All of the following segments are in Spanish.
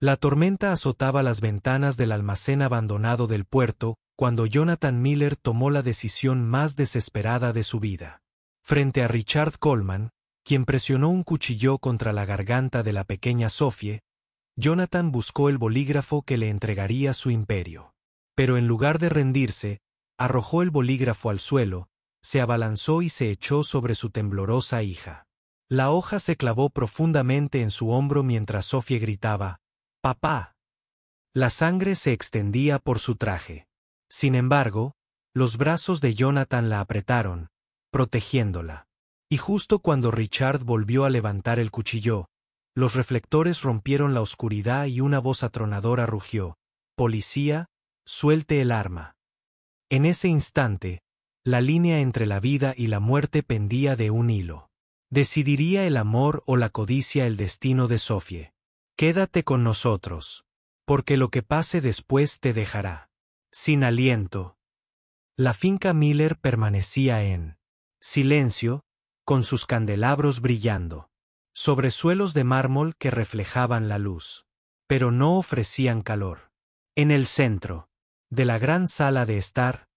La tormenta azotaba las ventanas del almacén abandonado del puerto cuando Jonathan Miller tomó la decisión más desesperada de su vida. Frente a Richard Coleman, quien presionó un cuchillo contra la garganta de la pequeña Sophie, Jonathan buscó el bolígrafo que le entregaría su imperio. Pero en lugar de rendirse, arrojó el bolígrafo al suelo, se abalanzó y se echó sobre su temblorosa hija. La hoja se clavó profundamente en su hombro mientras Sophie gritaba, «¡Papá!». La sangre se extendía por su traje. Sin embargo, los brazos de Jonathan la apretaron, protegiéndola. Y justo cuando Richard volvió a levantar el cuchillo, los reflectores rompieron la oscuridad y una voz atronadora rugió, «Policía, suelte el arma». En ese instante, la línea entre la vida y la muerte pendía de un hilo. ¿Decidiría el amor o la codicia el destino de Sophie? «Quédate con nosotros, porque lo que pase después te dejará sin aliento». La finca Miller permanecía en silencio, con sus candelabros brillando sobre suelos de mármol que reflejaban la luz, pero no ofrecían calor. En el centro de la gran sala de estar,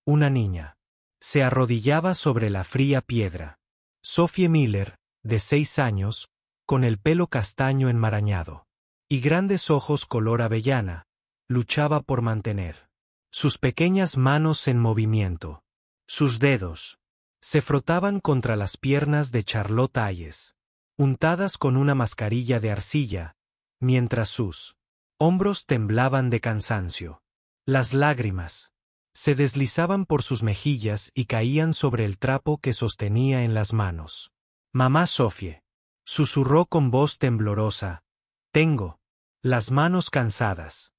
una niña se arrodillaba sobre la fría piedra. Sophie Miller, de 6 años, con el pelo castaño enmarañado y grandes ojos color avellana, luchaba por mantener sus pequeñas manos en movimiento. Sus dedos se frotaban contra las piernas de Charlotte Hayes, untadas con una mascarilla de arcilla, mientras sus hombros temblaban de cansancio. Las lágrimas se deslizaban por sus mejillas y caían sobre el trapo que sostenía en las manos. «Mamá Sophie», susurró con voz temblorosa, «tengo las manos cansadas».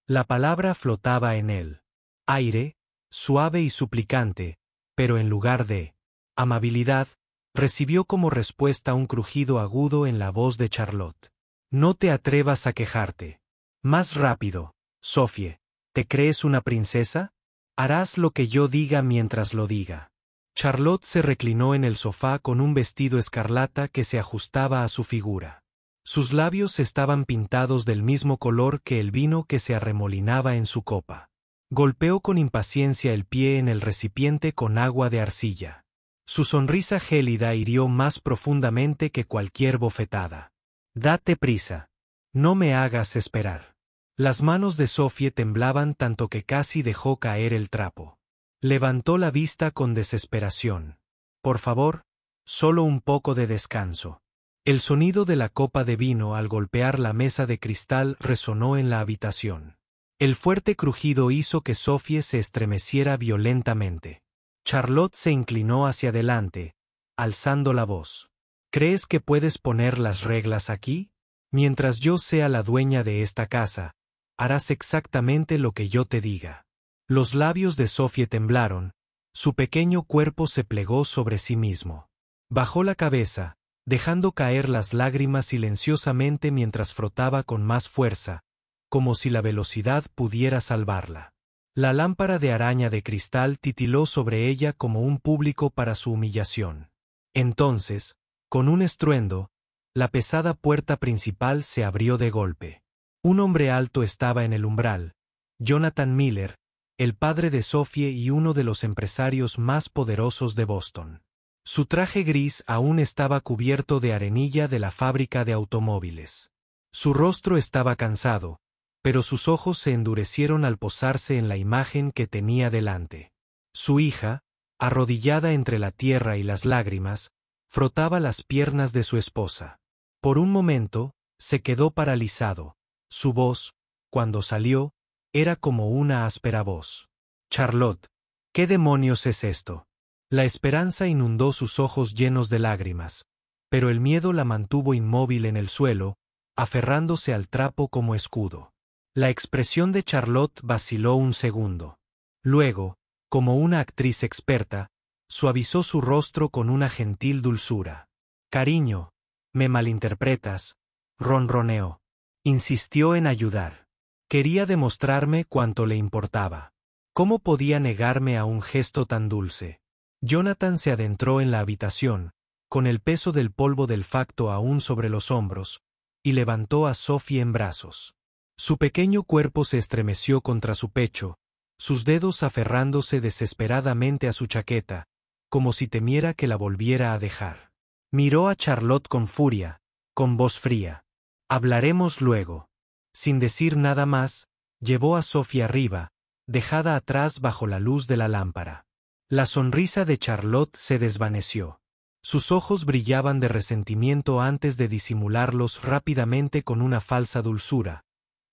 La palabra flotaba en el aire, suave y suplicante, pero en lugar de amabilidad, recibió como respuesta un crujido agudo en la voz de Charlotte. «No te atrevas a quejarte. Más rápido, Sophie. ¿Te crees una princesa? Harás lo que yo diga mientras lo diga». Charlotte se reclinó en el sofá con un vestido escarlata que se ajustaba a su figura. Sus labios estaban pintados del mismo color que el vino que se arremolinaba en su copa. Golpeó con impaciencia el pie en el recipiente con agua de arcilla. Su sonrisa gélida hirió más profundamente que cualquier bofetada. «Date prisa. No me hagas esperar». Las manos de Sophie temblaban tanto que casi dejó caer el trapo. Levantó la vista con desesperación. «Por favor, solo un poco de descanso». El sonido de la copa de vino al golpear la mesa de cristal resonó en la habitación. El fuerte crujido hizo que Sophie se estremeciera violentamente. Charlotte se inclinó hacia adelante, alzando la voz. «¿Crees que puedes poner las reglas aquí? Mientras yo sea la dueña de esta casa, harás exactamente lo que yo te diga». Los labios de Sophie temblaron, su pequeño cuerpo se plegó sobre sí mismo. Bajó la cabeza, dejando caer las lágrimas silenciosamente mientras frotaba con más fuerza, como si la velocidad pudiera salvarla. La lámpara de araña de cristal titiló sobre ella como un público para su humillación. Entonces, con un estruendo, la pesada puerta principal se abrió de golpe. Un hombre alto estaba en el umbral, Jonathan Miller, el padre de Sophie y uno de los empresarios más poderosos de Boston. Su traje gris aún estaba cubierto de arenilla de la fábrica de automóviles. Su rostro estaba cansado, pero sus ojos se endurecieron al posarse en la imagen que tenía delante. Su hija, arrodillada entre la tierra y las lágrimas, frotaba las piernas de su esposa. Por un momento, se quedó paralizado. Su voz, cuando salió, era como una áspera voz. «Charlotte, ¿qué demonios es esto?». La esperanza inundó sus ojos llenos de lágrimas, pero el miedo la mantuvo inmóvil en el suelo, aferrándose al trapo como escudo. La expresión de Charlotte vaciló un segundo. Luego, como una actriz experta, suavizó su rostro con una gentil dulzura. «Cariño, me malinterpretas», ronroneó. Insistió en ayudar. Quería demostrarme cuánto le importaba. ¿Cómo podía negarme a un gesto tan dulce? Jonathan se adentró en la habitación, con el peso del polvo del facto aún sobre los hombros, y levantó a Sophie en brazos. Su pequeño cuerpo se estremeció contra su pecho, sus dedos aferrándose desesperadamente a su chaqueta, como si temiera que la volviera a dejar. Miró a Charlotte con furia, con voz fría. «Hablaremos luego». Sin decir nada más, llevó a Sophie arriba, dejada atrás bajo la luz de la lámpara. La sonrisa de Charlotte se desvaneció. Sus ojos brillaban de resentimiento antes de disimularlos rápidamente con una falsa dulzura,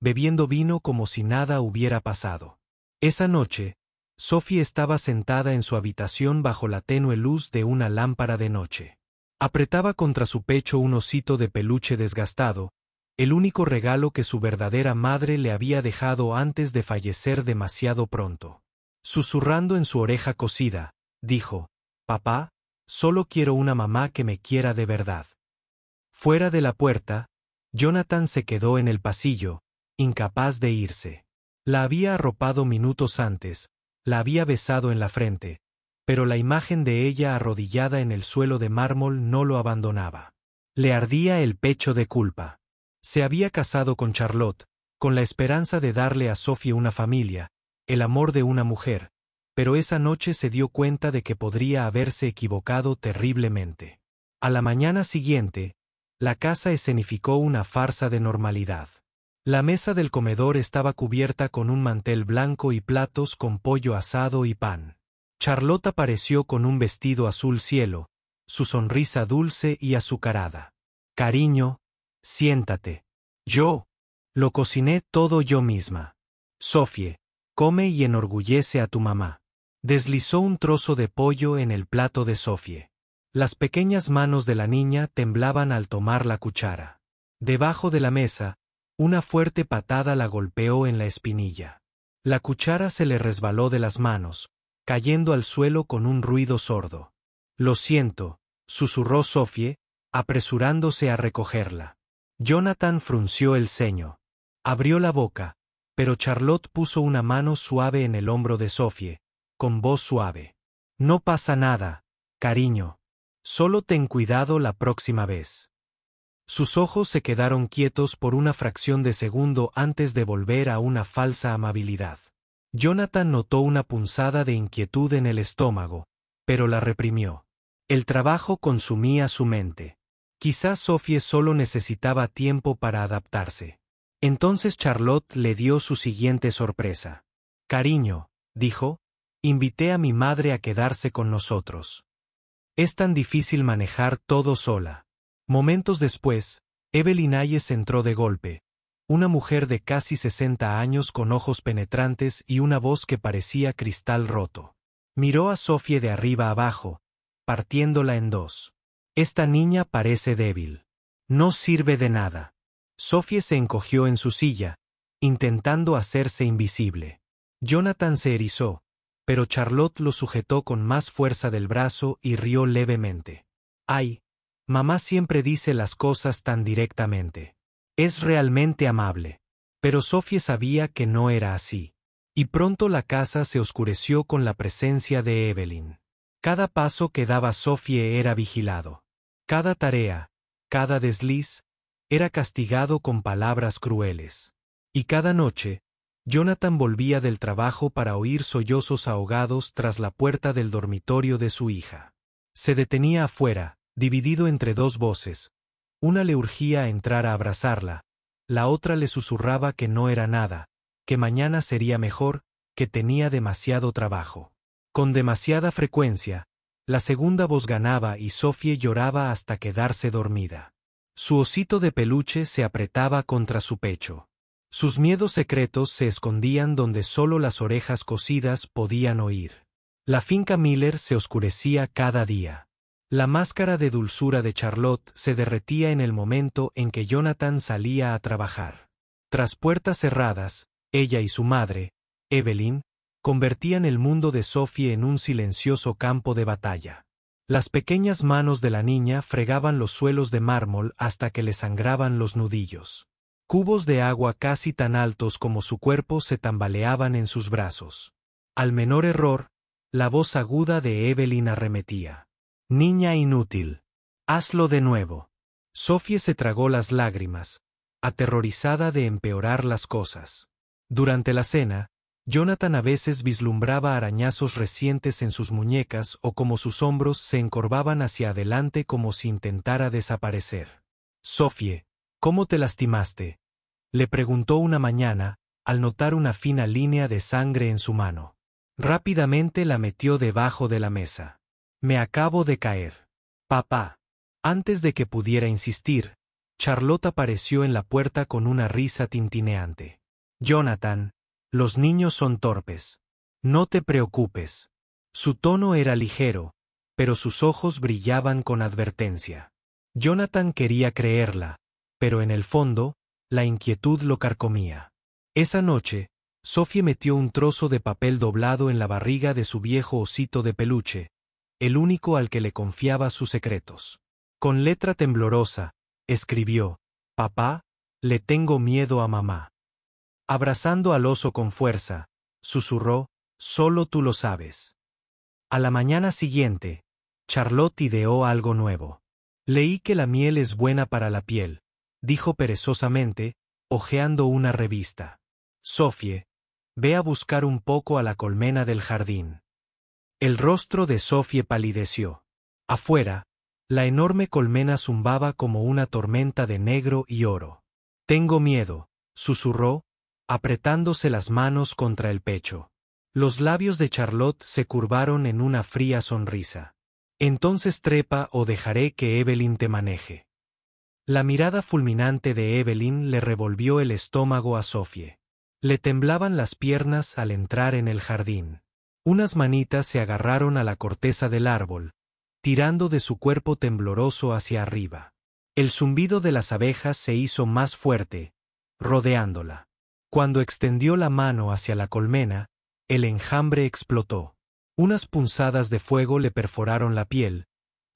bebiendo vino como si nada hubiera pasado. Esa noche, Sophie estaba sentada en su habitación bajo la tenue luz de una lámpara de noche. Apretaba contra su pecho un osito de peluche desgastado, el único regalo que su verdadera madre le había dejado antes de fallecer demasiado pronto. Susurrando en su oreja cosida, dijo: «Papá, solo quiero una mamá que me quiera de verdad». Fuera de la puerta, Jonathan se quedó en el pasillo, incapaz de irse. La había arropado minutos antes, la había besado en la frente, pero la imagen de ella arrodillada en el suelo de mármol no lo abandonaba. Le ardía el pecho de culpa. Se había casado con Charlotte, con la esperanza de darle a Sophie una familia, el amor de una mujer, pero esa noche se dio cuenta de que podría haberse equivocado terriblemente. A la mañana siguiente, la casa escenificó una farsa de normalidad. La mesa del comedor estaba cubierta con un mantel blanco y platos con pollo asado y pan. Charlotte apareció con un vestido azul cielo, su sonrisa dulce y azucarada. «Cariño, siéntate. Yo lo cociné todo yo misma. Sophie, come y enorgullece a tu mamá». Deslizó un trozo de pollo en el plato de Sophie. Las pequeñas manos de la niña temblaban al tomar la cuchara. Debajo de la mesa, una fuerte patada la golpeó en la espinilla. La cuchara se le resbaló de las manos, cayendo al suelo con un ruido sordo. «Lo siento», susurró Sophie, apresurándose a recogerla. Jonathan frunció el ceño. Abrió la boca, pero Charlotte puso una mano suave en el hombro de Sophie, con voz suave. «No pasa nada, cariño. Solo ten cuidado la próxima vez». Sus ojos se quedaron quietos por una fracción de segundo antes de volver a una falsa amabilidad. Jonathan notó una punzada de inquietud en el estómago, pero la reprimió. El trabajo consumía su mente. Quizás Sophie solo necesitaba tiempo para adaptarse. Entonces Charlotte le dio su siguiente sorpresa. «Cariño», dijo, «invité a mi madre a quedarse con nosotros. Es tan difícil manejar todo sola». Momentos después, Evelyn Hayes entró de golpe, una mujer de casi 60 años con ojos penetrantes y una voz que parecía cristal roto. Miró a Sophie de arriba abajo, partiéndola en dos. «Esta niña parece débil. No sirve de nada». Sophie se encogió en su silla, intentando hacerse invisible. Jonathan se erizó, pero Charlotte lo sujetó con más fuerza del brazo y rió levemente. «Ay, mamá siempre dice las cosas tan directamente. Es realmente amable». Pero Sophie sabía que no era así. Y pronto la casa se oscureció con la presencia de Evelyn. Cada paso que daba Sophie era vigilado. Cada tarea, cada desliz, era castigado con palabras crueles. Y cada noche, Jonathan volvía del trabajo para oír sollozos ahogados tras la puerta del dormitorio de su hija. Se detenía afuera, dividido entre dos voces. Una le urgía a entrar a abrazarla, la otra le susurraba que no era nada, que mañana sería mejor, que tenía demasiado trabajo. Con demasiada frecuencia, la segunda voz ganaba y Sophie lloraba hasta quedarse dormida. Su osito de peluche se apretaba contra su pecho. Sus miedos secretos se escondían donde solo las orejas cosidas podían oír. La finca Miller se oscurecía cada día. La máscara de dulzura de Charlotte se derretía en el momento en que Jonathan salía a trabajar. Tras puertas cerradas, ella y su madre, Evelyn, convertían el mundo de Sophie en un silencioso campo de batalla. Las pequeñas manos de la niña fregaban los suelos de mármol hasta que le sangraban los nudillos. Cubos de agua casi tan altos como su cuerpo se tambaleaban en sus brazos. Al menor error, la voz aguda de Evelyn arremetía. «Niña inútil. Hazlo de nuevo». Sophie se tragó las lágrimas, aterrorizada de empeorar las cosas. Durante la cena, Jonathan a veces vislumbraba arañazos recientes en sus muñecas o como sus hombros se encorvaban hacia adelante como si intentara desaparecer. «Sophie, ¿cómo te lastimaste?», le preguntó una mañana, al notar una fina línea de sangre en su mano. Rápidamente la metió debajo de la mesa. «Me acabo de caer. Papá». Antes de que pudiera insistir, Charlotte apareció en la puerta con una risa tintineante. «Jonathan, los niños son torpes. No te preocupes». Su tono era ligero, pero sus ojos brillaban con advertencia. Jonathan quería creerla, pero en el fondo, la inquietud lo carcomía. Esa noche, Sophie metió un trozo de papel doblado en la barriga de su viejo osito de peluche, el único al que le confiaba sus secretos. Con letra temblorosa, escribió: «Papá, le tengo miedo a mamá». Abrazando al oso con fuerza, susurró: «Solo tú lo sabes». A la mañana siguiente, Charlotte ideó algo nuevo. «Leí que la miel es buena para la piel», dijo perezosamente, hojeando una revista. «Sophie, ve a buscar un poco a la colmena del jardín». El rostro de Sophie palideció. Afuera, la enorme colmena zumbaba como una tormenta de negro y oro. «Tengo miedo», susurró, apretándose las manos contra el pecho. Los labios de Charlotte se curvaron en una fría sonrisa. «Entonces trepa o dejaré que Evelyn te maneje». La mirada fulminante de Evelyn le revolvió el estómago a Sophie. Le temblaban las piernas al entrar en el jardín. Unas manitas se agarraron a la corteza del árbol, tirando de su cuerpo tembloroso hacia arriba. El zumbido de las abejas se hizo más fuerte, rodeándola. Cuando extendió la mano hacia la colmena, el enjambre explotó. Unas punzadas de fuego le perforaron la piel,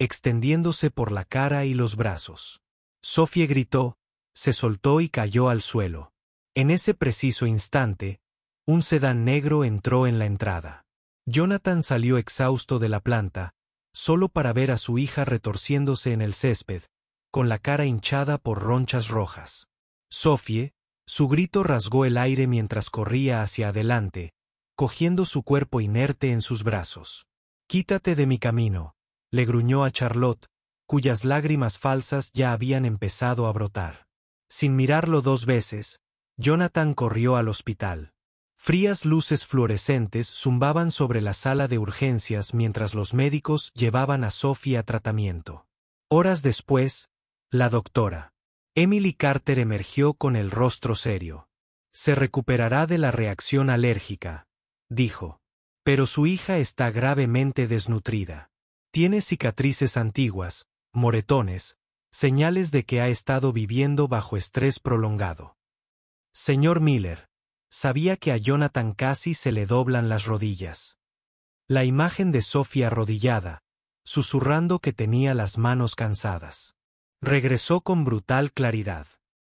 extendiéndose por la cara y los brazos. Sophie gritó, se soltó y cayó al suelo. En ese preciso instante, un sedán negro entró en la entrada. Jonathan salió exhausto de la planta, solo para ver a su hija retorciéndose en el césped, con la cara hinchada por ronchas rojas. Sophie, su grito rasgó el aire mientras corría hacia adelante, cogiendo su cuerpo inerte en sus brazos. «Quítate de mi camino», le gruñó a Charlotte, cuyas lágrimas falsas ya habían empezado a brotar. Sin mirarlo dos veces, Jonathan corrió al hospital. Frías luces fluorescentes zumbaban sobre la sala de urgencias mientras los médicos llevaban a Sophie a tratamiento. Horas después, la doctora Emily Carter emergió con el rostro serio. «Se recuperará de la reacción alérgica», dijo. «Pero su hija está gravemente desnutrida. Tiene cicatrices antiguas, moretones, señales de que ha estado viviendo bajo estrés prolongado». «Señor Miller, sabía que a Jonathan casi se le doblan las rodillas». La imagen de Sophie arrodillada, susurrando que tenía las manos cansadas. Regresó con brutal claridad.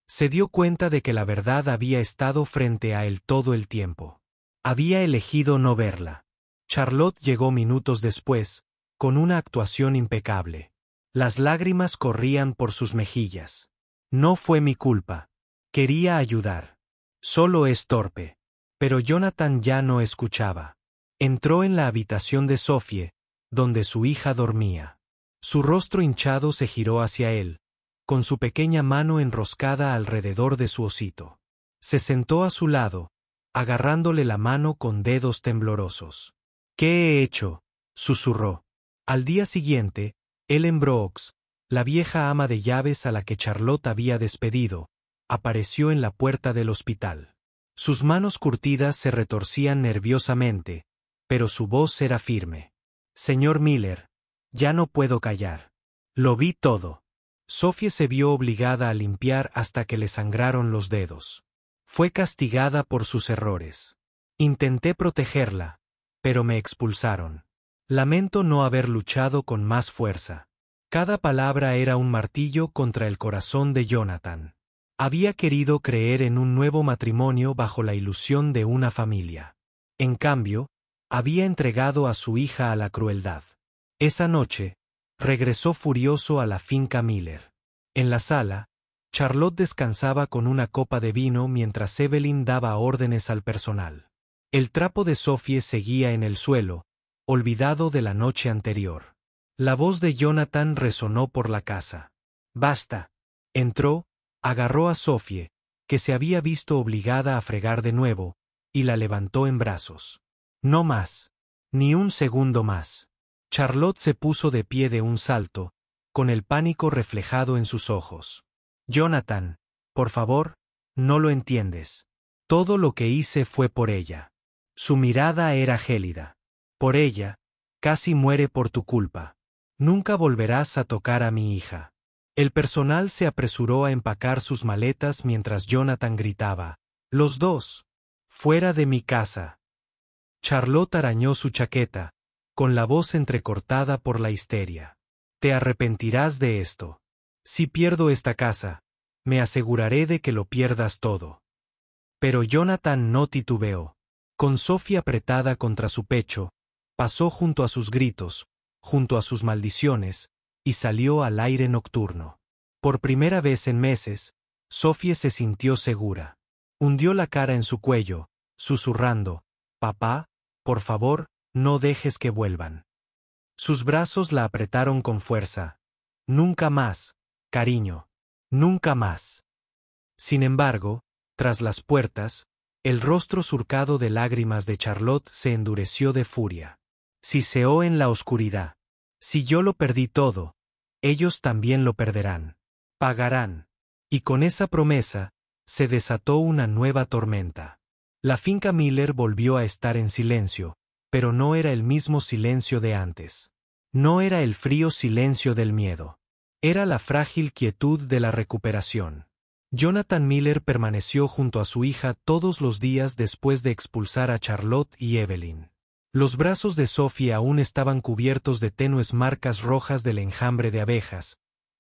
Se dio cuenta de que la verdad había estado frente a él todo el tiempo. Había elegido no verla. Charlotte llegó minutos después, con una actuación impecable. Las lágrimas corrían por sus mejillas. «No fue mi culpa. Quería ayudar. Solo es torpe». Pero Jonathan ya no escuchaba. Entró en la habitación de Sophie, donde su hija dormía. Su rostro hinchado se giró hacia él, con su pequeña mano enroscada alrededor de su osito. Se sentó a su lado, agarrándole la mano con dedos temblorosos. «¿Qué he hecho?», susurró. Al día siguiente, Ellen Brooks, la vieja ama de llaves a la que Charlotte había despedido, apareció en la puerta del hospital. Sus manos curtidas se retorcían nerviosamente, pero su voz era firme. «Señor Miller, ya no puedo callar. Lo vi todo». Sophie se vio obligada a limpiar hasta que le sangraron los dedos. Fue castigada por sus errores. «Intenté protegerla, pero me expulsaron. Lamento no haber luchado con más fuerza». Cada palabra era un martillo contra el corazón de Jonathan. Había querido creer en un nuevo matrimonio bajo la ilusión de una familia. En cambio, había entregado a su hija a la crueldad. Esa noche, regresó furioso a la finca Miller. En la sala, Charlotte descansaba con una copa de vino mientras Evelyn daba órdenes al personal. El trapo de Sophie seguía en el suelo, olvidado de la noche anterior. La voz de Jonathan resonó por la casa. «Basta». Entró, agarró a Sophie, que se había visto obligada a fregar de nuevo, y la levantó en brazos. «No más. Ni un segundo más». Charlotte se puso de pie de un salto, con el pánico reflejado en sus ojos. «Jonathan, por favor, no lo entiendes. Todo lo que hice fue por ella». Su mirada era gélida. «Por ella, casi muere por tu culpa. Nunca volverás a tocar a mi hija». El personal se apresuró a empacar sus maletas mientras Jonathan gritaba: «Los dos. Fuera de mi casa». Charlotte arañó su chaqueta, con la voz entrecortada por la histeria. «Te arrepentirás de esto. Si pierdo esta casa, me aseguraré de que lo pierdas todo». Pero Jonathan no titubeó. Con Sophie apretada contra su pecho, pasó junto a sus gritos, junto a sus maldiciones, y salió al aire nocturno. Por primera vez en meses, Sophie se sintió segura. Hundió la cara en su cuello, susurrando: «Papá, por favor, no dejes que vuelvan». Sus brazos la apretaron con fuerza. «Nunca más, cariño. Nunca más». Sin embargo, tras las puertas, el rostro surcado de lágrimas de Charlotte se endureció de furia. Siseó en la oscuridad. «Si yo lo perdí todo, ellos también lo perderán. Pagarán». Y con esa promesa, se desató una nueva tormenta. La finca Miller volvió a estar en silencio, pero no era el mismo silencio de antes. No era el frío silencio del miedo. Era la frágil quietud de la recuperación. Jonathan Miller permaneció junto a su hija todos los días después de expulsar a Charlotte y Evelyn. Los brazos de Sophie aún estaban cubiertos de tenues marcas rojas del enjambre de abejas,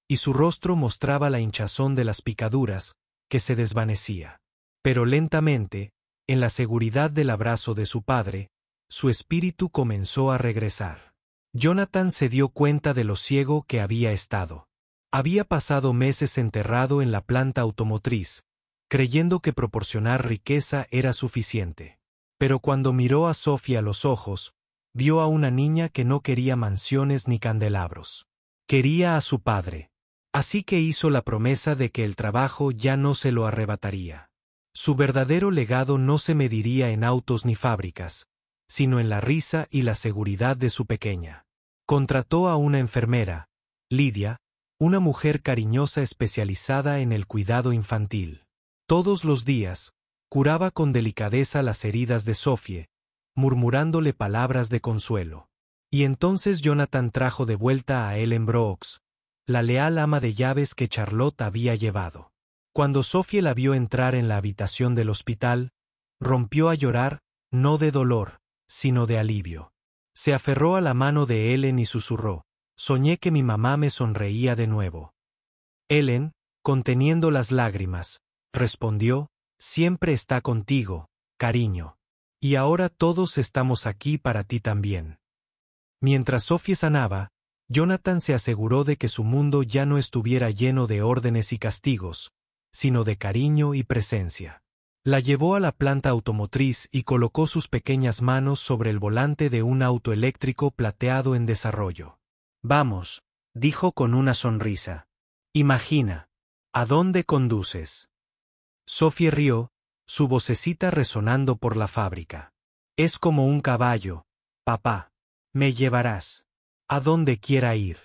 y su rostro mostraba la hinchazón de las picaduras, que se desvanecía. Pero lentamente, en la seguridad del abrazo de su padre, su espíritu comenzó a regresar. Jonathan se dio cuenta de lo ciego que había estado. Había pasado meses enterrado en la planta automotriz, creyendo que proporcionar riqueza era suficiente. Pero cuando miró a Sophie a los ojos, vio a una niña que no quería mansiones ni candelabros. Quería a su padre. Así que hizo la promesa de que el trabajo ya no se lo arrebataría. Su verdadero legado no se mediría en autos ni fábricas, sino en la risa y la seguridad de su pequeña. Contrató a una enfermera, Lydia, una mujer cariñosa especializada en el cuidado infantil. Todos los días, curaba con delicadeza las heridas de Sophie, murmurándole palabras de consuelo. Y entonces Jonathan trajo de vuelta a Ellen Brooks, la leal ama de llaves que Charlotte había llevado. Cuando Sophie la vio entrar en la habitación del hospital, rompió a llorar, no de dolor, sino de alivio. Se aferró a la mano de Ellen y susurró: «Soñé que mi mamá me sonreía de nuevo». Ellen, conteniendo las lágrimas, respondió: «Siempre está contigo, cariño. Y ahora todos estamos aquí para ti también». Mientras Sophie sanaba, Jonathan se aseguró de que su mundo ya no estuviera lleno de órdenes y castigos, sino de cariño y presencia. La llevó a la planta automotriz y colocó sus pequeñas manos sobre el volante de un auto eléctrico plateado en desarrollo. «Vamos», dijo con una sonrisa. «Imagina. ¿A dónde conduces?» Sophie rió, su vocecita resonando por la fábrica. «Es como un caballo, papá. Me llevarás a donde quiera ir».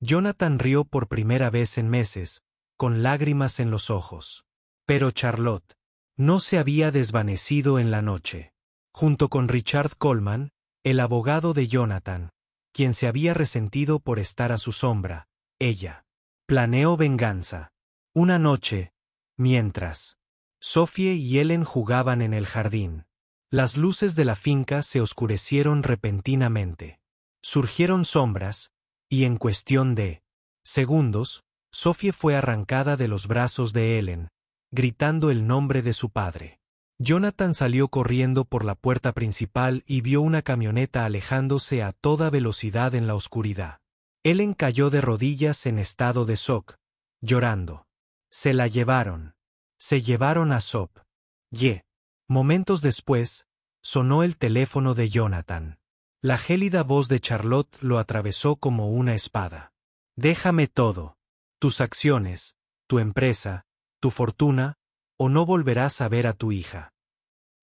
Jonathan rió por primera vez en meses, con lágrimas en los ojos. Pero Charlotte no se había desvanecido en la noche. Junto con Richard Coleman, el abogado de Jonathan, quien se había resentido por estar a su sombra, ella planeó venganza. Una noche, mientras Sophie y Ellen jugaban en el jardín, las luces de la finca se oscurecieron repentinamente. Surgieron sombras, y en cuestión de segundos, Sophie fue arrancada de los brazos de Ellen, gritando el nombre de su padre. Jonathan salió corriendo por la puerta principal y vio una camioneta alejándose a toda velocidad en la oscuridad. Ellen cayó de rodillas en estado de shock, llorando. Se la llevaron. Se llevaron a Sop. Momentos después, sonó el teléfono de Jonathan. La gélida voz de Charlotte lo atravesó como una espada. Déjame todo. Tus acciones, tu empresa, tu fortuna, o no volverás a ver a tu hija.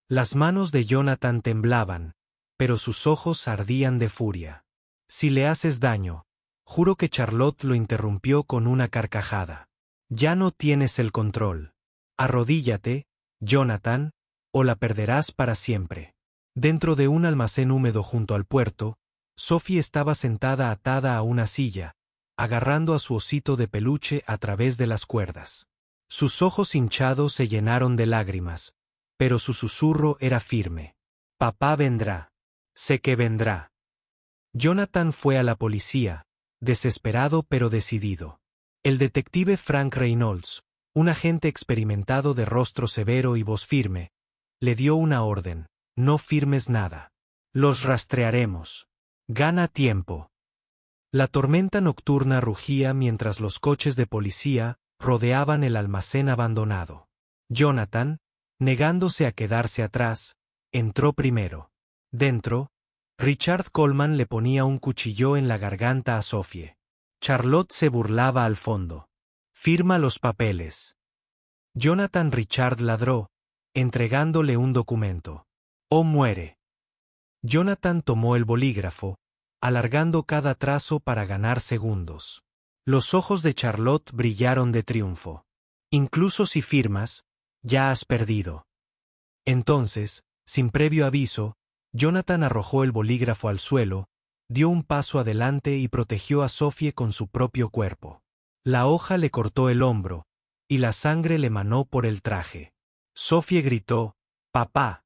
Las manos de Jonathan temblaban, pero sus ojos ardían de furia. Si le haces daño, juro que Charlotte lo interrumpió con una carcajada. Ya no tienes el control. Arrodíllate, Jonathan, o la perderás para siempre. Dentro de un almacén húmedo junto al puerto, Sophie estaba sentada atada a una silla, agarrando a su osito de peluche a través de las cuerdas. Sus ojos hinchados se llenaron de lágrimas, pero su susurro era firme. Papá vendrá. Sé que vendrá. Jonathan fue a la policía, desesperado pero decidido. El detective Frank Reynolds, un agente experimentado de rostro severo y voz firme, le dio una orden: no firmes nada. Los rastrearemos. Gana tiempo. La tormenta nocturna rugía mientras los coches de policía rodeaban el almacén abandonado. Jonathan, negándose a quedarse atrás, entró primero. Dentro, Richard Coleman le ponía un cuchillo en la garganta a Sophie. Charlotte se burlaba al fondo. Firma los papeles. Jonathan Richard ladró, entregándole un documento. O muere. Jonathan tomó el bolígrafo, alargando cada trazo para ganar segundos. Los ojos de Charlotte brillaron de triunfo. Incluso si firmas, ya has perdido. Entonces, sin previo aviso, Jonathan arrojó el bolígrafo al suelo, dio un paso adelante y protegió a Sophie con su propio cuerpo. La hoja le cortó el hombro, y la sangre le manó por el traje. Sophie gritó: «¡Papá!»,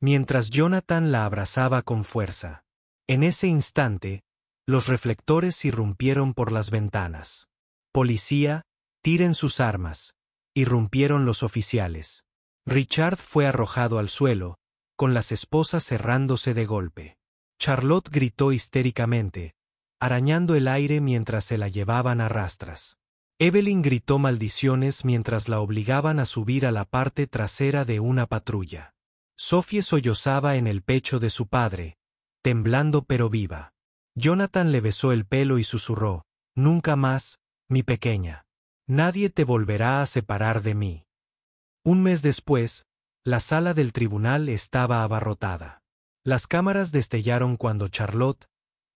mientras Jonathan la abrazaba con fuerza. En ese instante, los reflectores irrumpieron por las ventanas. «Policía, tiren sus armas», irrumpieron los oficiales. Richard fue arrojado al suelo, con las esposas cerrándose de golpe. Charlotte gritó histéricamente, arañando el aire mientras se la llevaban a rastras. Evelyn gritó maldiciones mientras la obligaban a subir a la parte trasera de una patrulla. Sophie sollozaba en el pecho de su padre, temblando pero viva. Jonathan le besó el pelo y susurró: «Nunca más, mi pequeña. Nadie te volverá a separar de mí». Un mes después, la sala del tribunal estaba abarrotada. Las cámaras destellaron cuando Charlotte,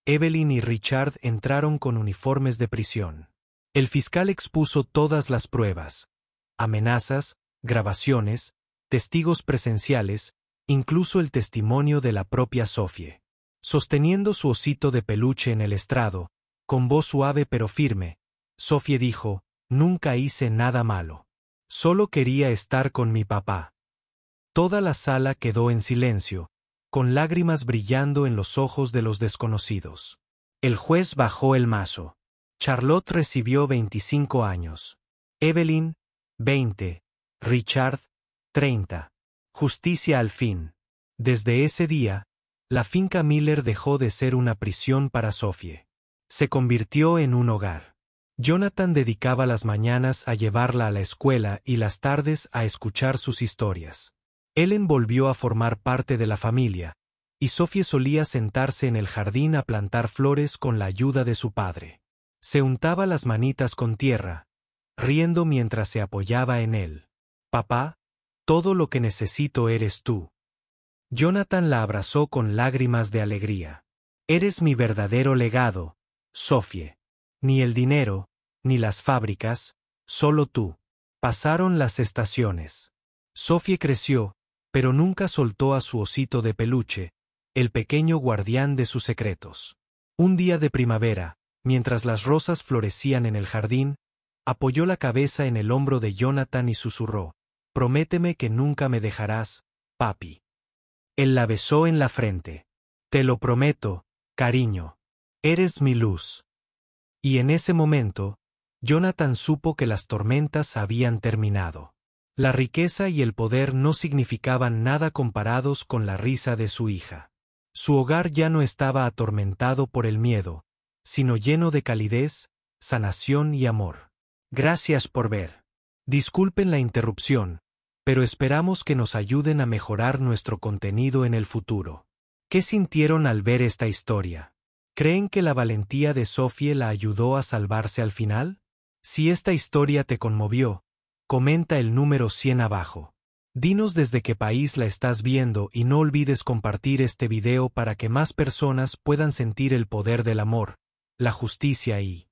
Evelyn y Richard entraron con uniformes de prisión. El fiscal expuso todas las pruebas: amenazas, grabaciones, testigos presenciales, incluso el testimonio de la propia Sophie. Sosteniendo su osito de peluche en el estrado, con voz suave pero firme, Sophie dijo: «Nunca hice nada malo. Solo quería estar con mi papá». Toda la sala quedó en silencio, con lágrimas brillando en los ojos de los desconocidos. El juez bajó el mazo. Charlotte recibió 25 años. Evelyn, 20. Richard, 30. Justicia al fin. Desde ese día, la finca Miller dejó de ser una prisión para Sophie. Se convirtió en un hogar. Jonathan dedicaba las mañanas a llevarla a la escuela y las tardes a escuchar sus historias. Ellen volvió a formar parte de la familia, y Sophie solía sentarse en el jardín a plantar flores con la ayuda de su padre. Se untaba las manitas con tierra, riendo mientras se apoyaba en él. «Papá, todo lo que necesito eres tú». Jonathan la abrazó con lágrimas de alegría. «Eres mi verdadero legado, Sophie. Ni el dinero, ni las fábricas, solo tú». Pasaron las estaciones. Sophie creció, pero nunca soltó a su osito de peluche, el pequeño guardián de sus secretos. Un día de primavera, mientras las rosas florecían en el jardín, apoyó la cabeza en el hombro de Jonathan y susurró: «Prométeme que nunca me dejarás, papi». Él la besó en la frente. «Te lo prometo, cariño. Eres mi luz». Y en ese momento, Jonathan supo que las tormentas habían terminado. La riqueza y el poder no significaban nada comparados con la risa de su hija. Su hogar ya no estaba atormentado por el miedo, sino lleno de calidez, sanación y amor. Gracias por ver. Disculpen la interrupción, pero esperamos que nos ayuden a mejorar nuestro contenido en el futuro. ¿Qué sintieron al ver esta historia? ¿Creen que la valentía de Sophie la ayudó a salvarse al final? Si esta historia te conmovió, comenta el número 100 abajo. Dinos desde qué país la estás viendo y no olvides compartir este video para que más personas puedan sentir el poder del amor, la justicia y